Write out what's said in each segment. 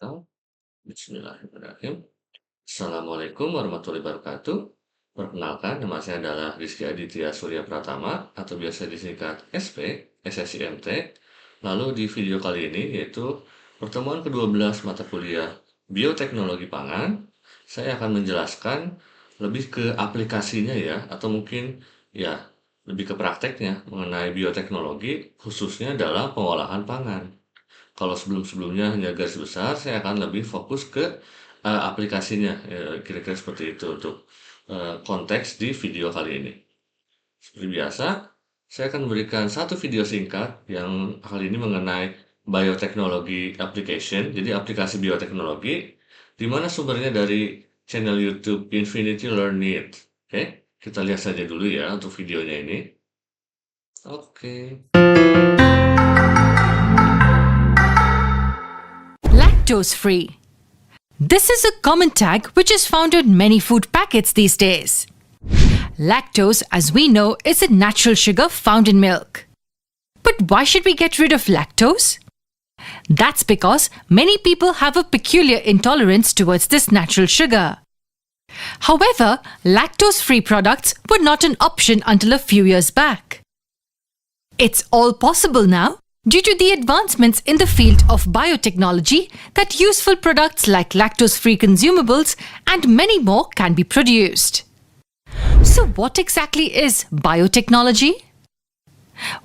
Oh, Bismillahirrahmanirrahim. Assalamualaikum warahmatullahi wabarakatuh. Perkenalkan, nama saya adalah Rizky Aditya Surya Pratama atau biasa disingkat SP, SSIMT. Lalu di video kali ini yaitu pertemuan ke-12 mata kuliah Bioteknologi Pangan. Saya akan menjelaskan lebih ke aplikasinya ya, atau mungkin ya lebih ke prakteknya mengenai bioteknologi khususnya dalam pengolahan pangan. Kalau sebelum-sebelumnya hanya garis besar, saya akan lebih fokus ke aplikasinya, kira-kira seperti itu untuk konteks di video kali ini. Seperti biasa, saya akan memberikan satu video singkat yang kali ini mengenai bioteknologi application, jadi aplikasi bioteknologi, di mana sumbernya dari channel YouTube Infinity Learn It. Oke, kita lihat saja dulu ya untuk videonya ini. Oke. Lactose-free. This is a common tag which is found in many food packets these days. Lactose, as we know, is a natural sugar found in milk. But why should we get rid of lactose? That's because many people have a peculiar intolerance towards this natural sugar. However, lactose-free products were not an option until a few years back. It's all possible now due to the advancements in the field of biotechnology that useful products like lactose-free consumables and many more can be produced. So what exactly is biotechnology?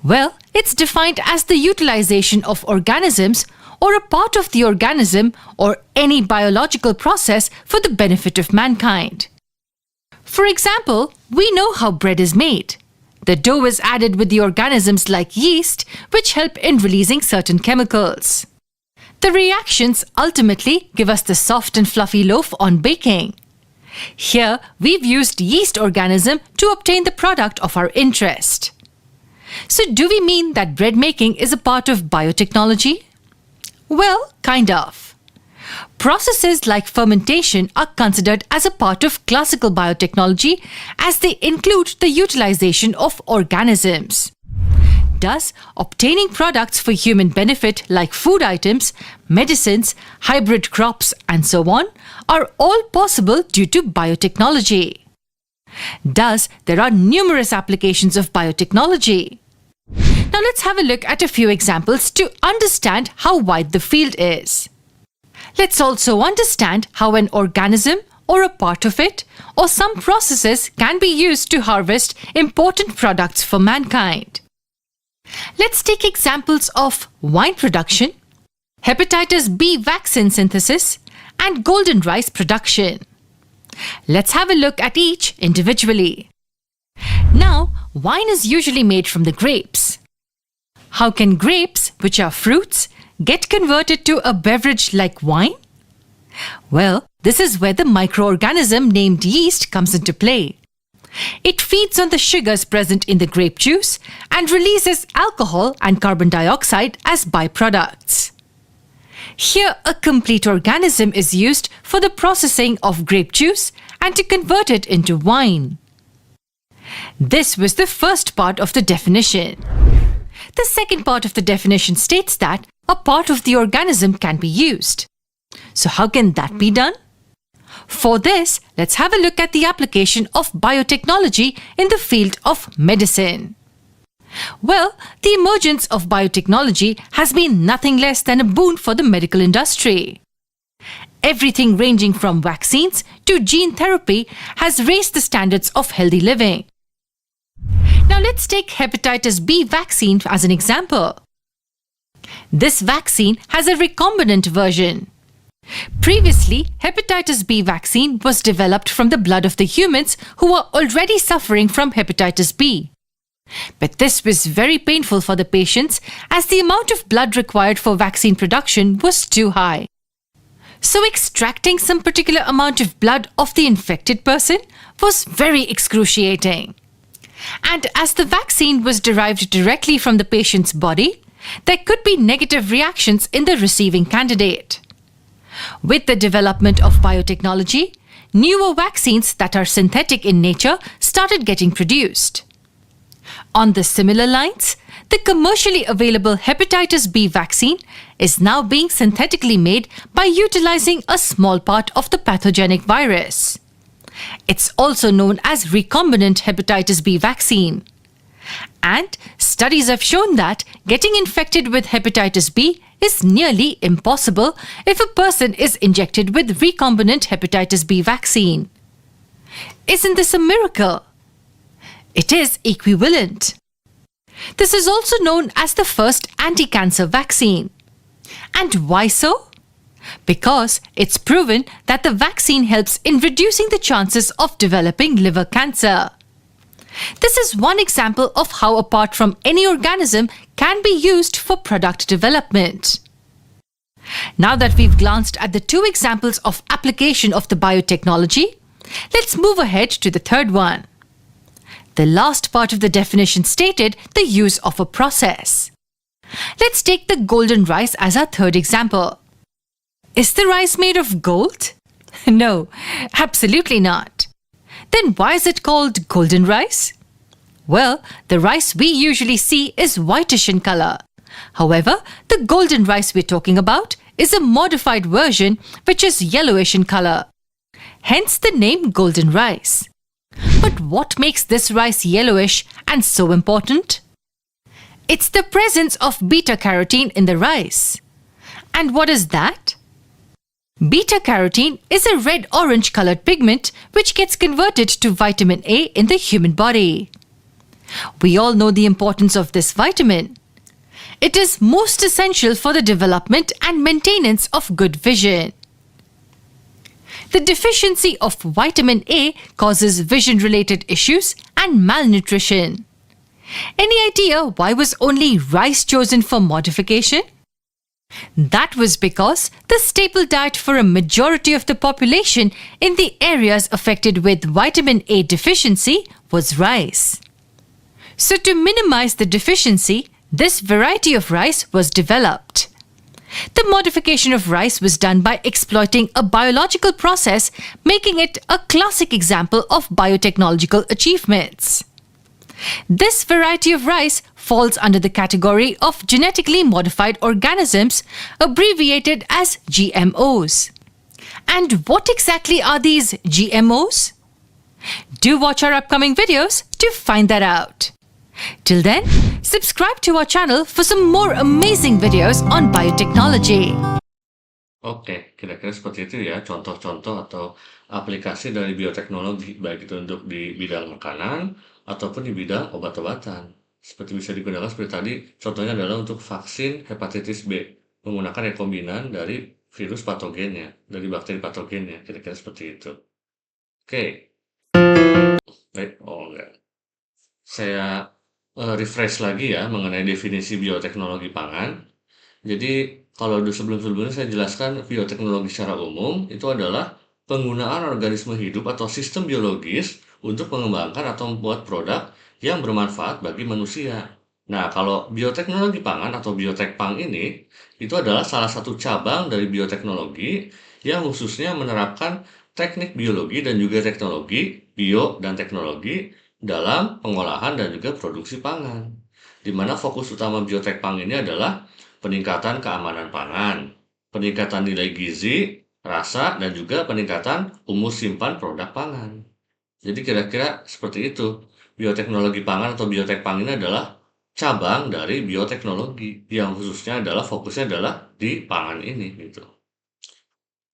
Well, it's defined as the utilization of organisms or a part of the organism or any biological process for the benefit of mankind. For example, we know how bread is made. The dough is added with the organisms like yeast, which help in releasing certain chemicals. The reactions ultimately give us the soft and fluffy loaf on baking. Here, we've used yeast organism to obtain the product of our interest. So do we mean that bread making is a part of biotechnology? Well, kind of. Processes like fermentation are considered as a part of classical biotechnology as they include the utilization of organisms. Thus, obtaining products for human benefit like food items, medicines, hybrid crops, and so on are all possible due to biotechnology. Thus, there are numerous applications of biotechnology. Now let's have a look at a few examples to understand how wide the field is. Let's also understand how an organism or a part of it or some processes can be used to harvest important products for mankind. Let's take examples of wine production, hepatitis B vaccine synthesis, and golden rice production. Let's have a look at each individually. Now, wine is usually made from the grapes. How can grapes, which are fruits, get converted to a beverage like wine? Well, this is where the microorganism named yeast comes into play. It feeds on the sugars present in the grape juice and releases alcohol and carbon dioxide as byproducts. Here, a complete organism is used for the processing of grape juice and to convert it into wine. This was the first part of the definition. The second part of the definition states that a part of the organism can be used. So how can that be done? For this, let's have a look at the application of biotechnology in the field of medicine. Well, the emergence of biotechnology has been nothing less than a boon for the medical industry. Everything ranging from vaccines to gene therapy has raised the standards of healthy living. Now let's take hepatitis B vaccine as an example. This vaccine has a recombinant version. Previously, hepatitis B vaccine was developed from the blood of the humans who were already suffering from hepatitis B. But this was very painful for the patients as the amount of blood required for vaccine production was too high. So extracting some particular amount of blood of the infected person was very excruciating. And as the vaccine was derived directly from the patient's body, there could be negative reactions in the receiving candidate. With the development of biotechnology, newer vaccines that are synthetic in nature started getting produced. On the similar lines, the commercially available hepatitis B vaccine is now being synthetically made by utilizing a small part of the pathogenic virus. It's also known as recombinant hepatitis B vaccine. And studies have shown that getting infected with hepatitis B is nearly impossible if a person is injected with recombinant hepatitis B vaccine. Isn't this a miracle? It is equivalent. This is also known as the first anti-cancer vaccine. And why so? Because it's proven that the vaccine helps in reducing the chances of developing liver cancer. This is one example of how a part from any organism can be used for product development. Now that we've glanced at the two examples of application of the biotechnology, let's move ahead to the third one. The last part of the definition stated the use of a process. Let's take the golden rice as our third example. Is the rice made of gold? No, absolutely not. Then why is it called golden rice? Well, the rice we usually see is whitish in color. However, the golden rice we're talking about is a modified version which is yellowish in color. Hence the name golden rice. But what makes this rice yellowish and so important? It's the presence of beta-carotene in the rice. And what is that? Beta-carotene is a red-orange colored pigment which gets converted to vitamin A in the human body. We all know the importance of this vitamin. It is most essential for the development and maintenance of good vision. The deficiency of vitamin A causes vision-related issues and malnutrition. Any idea why was only rice chosen for modification? That was because the staple diet for a majority of the population in the areas affected with vitamin A deficiency was rice. So to minimize the deficiency, this variety of rice was developed. The modification of rice was done by exploiting a biological process, making it a classic example of biotechnological achievements. This variety of rice falls under the category of genetically modified organisms, abbreviated as GMOs. And what exactly are these GMOs? Do watch our upcoming videos to find that out. Till then, subscribe to our channel for some more amazing videos on biotechnology. Oke, kira-kira seperti itu ya contoh-contoh atau aplikasi dari bioteknologi, baik itu untuk di bidang makanan ataupun di bidang obat-obatan. Seperti bisa digunakan seperti tadi, contohnya adalah untuk vaksin hepatitis B, menggunakan rekombinan dari virus patogennya, dari bakteri patogennya, kira-kira seperti itu. Oke. Enggak. Saya refresh lagi ya mengenai definisi bioteknologi pangan. Jadi kalau sebelum-sebelumnya saya jelaskan bioteknologi secara umum itu adalah penggunaan organisme hidup atau sistem biologis untuk mengembangkan atau membuat produk yang bermanfaat bagi manusia. Nah, kalau bioteknologi pangan atau biotekpang ini itu adalah salah satu cabang dari bioteknologi yang khususnya menerapkan teknik biologi dan juga teknologi bio dan teknologi dalam pengolahan dan juga produksi pangan. Di mana fokus utama biotekpang ini adalah peningkatan keamanan pangan, peningkatan nilai gizi, rasa, dan juga peningkatan umur simpan produk pangan. Jadi kira-kira seperti itu. Bioteknologi pangan atau biotekpang ini adalah cabang dari bioteknologi yang khususnya adalah fokusnya adalah di pangan ini gitu.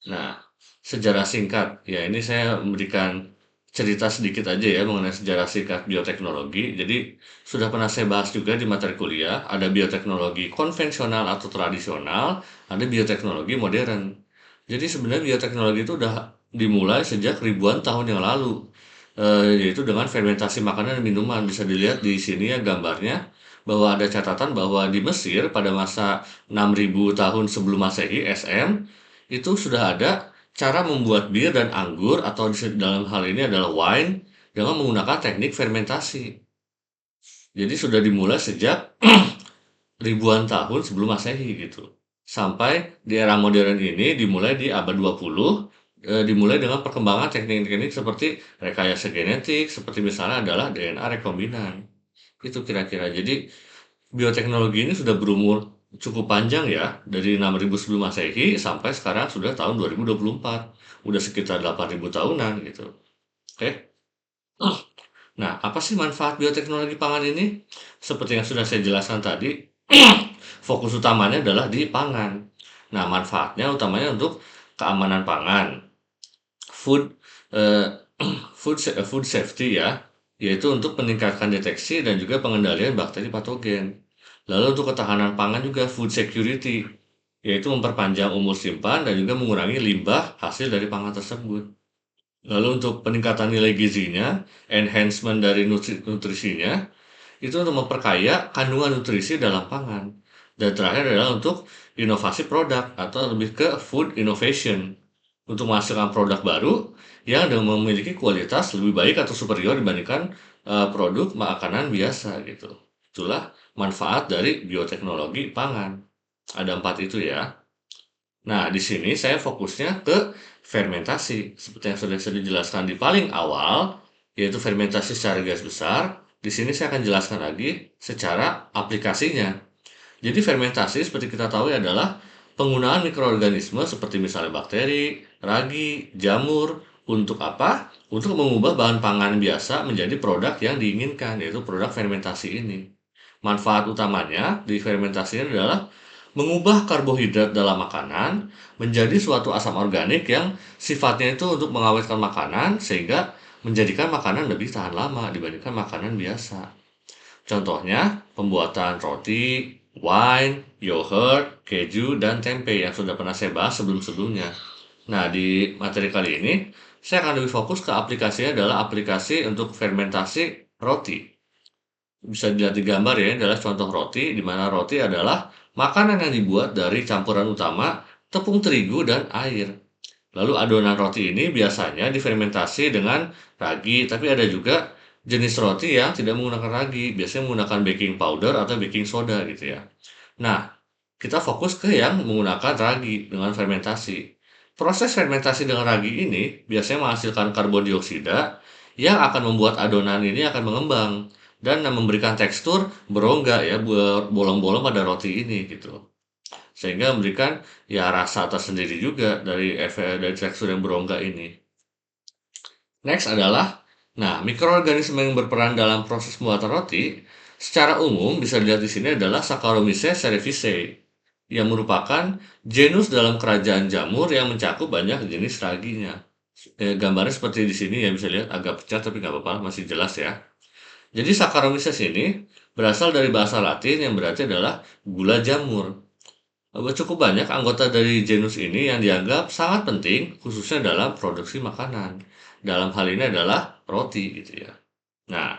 Nah, sejarah singkat. Ya, ini saya memberikan cerita sedikit aja ya mengenai sejarah singkat bioteknologi. Jadi sudah pernah saya bahas juga di materi kuliah, ada bioteknologi konvensional atau tradisional, ada bioteknologi modern. Jadi sebenarnya bioteknologi itu udah dimulai sejak ribuan tahun yang lalu, yaitu dengan fermentasi makanan dan minuman. Bisa dilihat di sini ya gambarnya, bahwa ada catatan bahwa di Mesir pada masa 6000 tahun sebelum Masehi SM, itu sudah ada cara membuat bir dan anggur atau dalam hal ini adalah wine dengan menggunakan teknik fermentasi. Jadi sudah dimulai sejak ribuan tahun sebelum Masehi gitu. Sampai di era modern ini dimulai di abad 20, dimulai dengan perkembangan teknik-teknik seperti rekayasa genetik, seperti misalnya adalah DNA rekombinan. Itu kira-kira. Jadi bioteknologi ini sudah berumur cukup panjang ya, dari 6.000 sebelum Masehi sampai sekarang sudah tahun 2024. Udah sekitar 8.000 tahunan gitu. Oke. Nah, apa sih manfaat bioteknologi pangan ini? Seperti yang sudah saya jelaskan tadi, fokus utamanya adalah di pangan. Nah, manfaatnya utamanya untuk keamanan pangan, food eh, food safety ya, yaitu untuk meningkatkan deteksi dan juga pengendalian bakteri patogen. Lalu untuk ketahanan pangan juga food security, yaitu memperpanjang umur simpan dan juga mengurangi limbah hasil dari pangan tersebut. Lalu untuk peningkatan nilai gizinya, enhancement dari nutrisinya, itu untuk memperkaya kandungan nutrisi dalam pangan. Dan terakhir adalah untuk inovasi produk atau lebih ke food innovation. Untuk menghasilkan produk baru yang memiliki kualitas lebih baik atau superior dibandingkan produk makanan biasa gitu. Itulah manfaat dari bioteknologi pangan. Ada 4 itu ya. Nah, di sini saya fokusnya ke fermentasi. Seperti yang sudah saya jelaskan di paling awal, yaitu fermentasi secara garis besar. Di sini saya akan jelaskan lagi secara aplikasinya. Jadi fermentasi seperti kita tahu adalah penggunaan mikroorganisme seperti misalnya bakteri, ragi, jamur, untuk apa? Untuk mengubah bahan pangan biasa menjadi produk yang diinginkan, yaitu produk fermentasi ini. Manfaat utamanya di fermentasi ini adalah mengubah karbohidrat dalam makanan menjadi suatu asam organik yang sifatnya itu untuk mengawetkan makanan sehingga menjadikan makanan lebih tahan lama dibandingkan makanan biasa. Contohnya, pembuatan roti, wine, yogurt, keju, dan tempe yang sudah pernah saya bahas sebelum-sebelumnya. Nah, di materi kali ini, saya akan lebih fokus ke aplikasinya adalah aplikasi untuk fermentasi roti. Bisa dilihat di gambar ya, ini adalah contoh roti, di mana roti adalah makanan yang dibuat dari campuran utama tepung terigu dan air. Lalu adonan roti ini biasanya difermentasi dengan ragi, tapi ada juga jenis roti yang tidak menggunakan ragi, biasanya menggunakan baking powder atau baking soda gitu ya. Nah, kita fokus ke yang menggunakan ragi dengan fermentasi. Proses fermentasi dengan ragi ini biasanya menghasilkan karbon dioksida yang akan membuat adonan ini akan mengembang dan memberikan tekstur berongga ya, bolong-bolong pada roti ini gitu. Sehingga memberikan ya rasa tersendiri juga dari efek dari tekstur yang berongga ini. Next adalah, nah, mikroorganisme yang berperan dalam proses pembuatan roti secara umum bisa dilihat di sini adalah Saccharomyces cerevisiae yang merupakan genus dalam kerajaan jamur yang mencakup banyak jenis raginya. Gambarnya seperti di sini ya, bisa lihat agak pecah tapi nggak apa-apa, masih jelas ya. Jadi Saccharomyces ini berasal dari bahasa Latin yang berarti adalah gula jamur. Cukup banyak anggota dari genus ini yang dianggap sangat penting khususnya dalam produksi makanan. Dalam hal ini adalah roti gitu ya. Nah,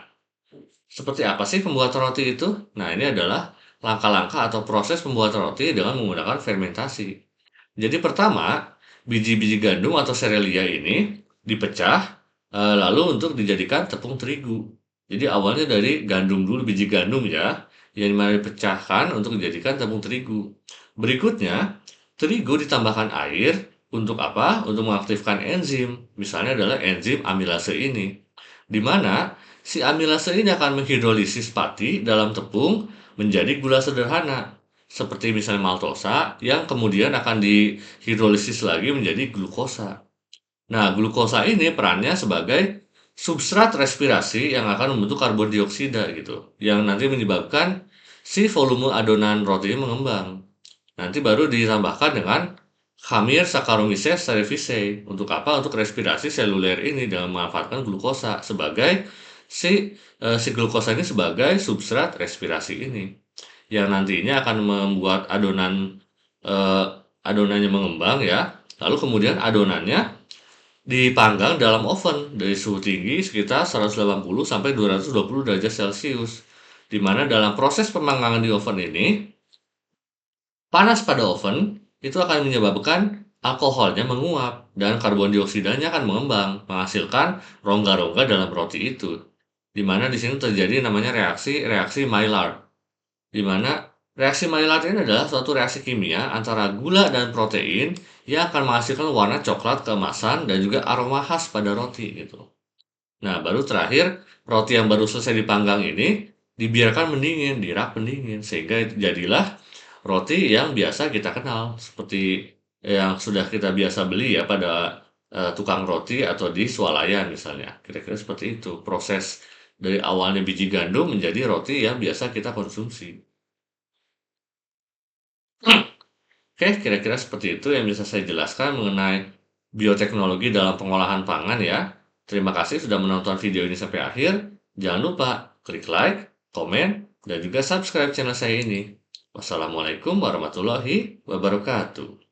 seperti apa sih pembuatan roti itu? Nah, ini adalah langkah-langkah atau proses pembuatan roti dengan menggunakan fermentasi. Jadi pertama, biji-biji gandum atau serelia ini dipecah lalu untuk dijadikan tepung terigu. Jadi awalnya dari gandum dulu, biji gandum ya, yang dimana dipecahkan untuk dijadikan tepung terigu. Berikutnya, terigu ditambahkan air untuk apa? Untuk mengaktifkan enzim. Misalnya adalah enzim amilase ini. Di mana si amilase ini akan menghidrolisis pati dalam tepung menjadi gula sederhana. Seperti misalnya maltosa yang kemudian akan dihidrolisis lagi menjadi glukosa. Nah, glukosa ini perannya sebagai substrat respirasi yang akan membentuk karbon dioksida gitu, yang nanti menyebabkan si volume adonan roti mengembang. Nanti baru ditambahkan dengan khamir Saccharomyces cerevisiae. Untuk apa? Untuk respirasi seluler ini dengan memanfaatkan glukosa sebagai si glukosa ini sebagai substrat respirasi ini, yang nantinya akan membuat adonannya mengembang ya. Lalu kemudian adonannya dipanggang dalam oven dari suhu tinggi sekitar 180 sampai 220 derajat Celcius. Di mana dalam proses pemanggangan di oven ini, panas pada oven itu akan menyebabkan alkoholnya menguap dan karbon dioksidanya akan mengembang, menghasilkan rongga-rongga dalam roti itu. Di mana di sini terjadi namanya reaksi Maillard. Di mana reaksi Maillard ini adalah suatu reaksi kimia antara gula dan protein yang akan menghasilkan warna coklat keemasan dan juga aroma khas pada roti gitu. Nah, baru terakhir roti yang baru selesai dipanggang ini dibiarkan mendingin, di-rak pendingin, sehingga jadilah roti yang biasa kita kenal, seperti yang sudah kita biasa beli ya pada tukang roti atau di swalayan misalnya. Kira-kira seperti itu proses dari awalnya biji gandum menjadi roti yang biasa kita konsumsi. Oke, kira-kira seperti itu yang bisa saya jelaskan mengenai bioteknologi dalam pengolahan pangan ya. Terima kasih sudah menonton video ini sampai akhir. Jangan lupa klik like, komen, dan juga subscribe channel saya ini. Wassalamualaikum warahmatullahi wabarakatuh.